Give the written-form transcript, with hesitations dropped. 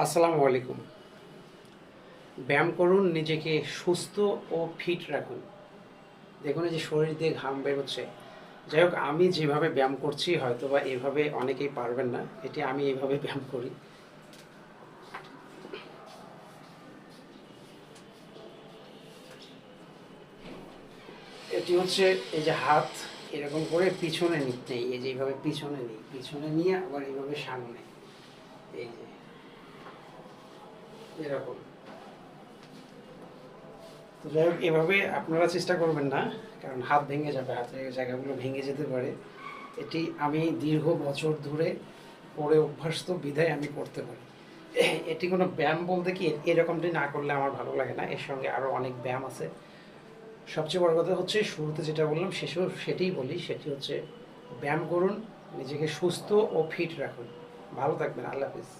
আসসালামু আলাইকুম। ব্যায়াম করুন, নিজেকে সুস্থ ও ফিট রাখুন। দেখুন এই যে শরীর দিয়ে ঘাম বেরোচ্ছে। যাই হোক, আমি যেভাবে ব্যায়াম করছি হয়তোবা এভাবে অনেকেই পারবেন না। এটি আমি এইভাবে ব্যায়াম করি। এটি হচ্ছে এই যে হাত এরকম করে পিছনে নেই, এই যে এইভাবে পিছনে নিই, পিছনে নিয়ে আবার এইভাবে সামনে, এই যে এরকম। তো যাই হোক, এভাবে আপনারা চেষ্টা করবেন না, কারণ হাত ভেঙে যাবে, হাতের জায়গাগুলো ভেঙে যেতে পারে। এটি আমি দীর্ঘ বছর ধরে করে অভ্যস্ত বিধায় আমি করতে পারি। এটি কোনো ব্যায়াম বলতে কি এরকমটি না করলে আমার ভালো লাগে না, এর সঙ্গে আরও অনেক ব্যায়াম আছে। সবচেয়ে বড় কথা হচ্ছে শুরুতে যেটা বললাম শেষেও সেটিই বলি, সেটি হচ্ছে ব্যায়াম করুন, নিজেকে সুস্থ ও ফিট রাখুন। ভালো থাকবেন। আল্লাহ হাফিজ।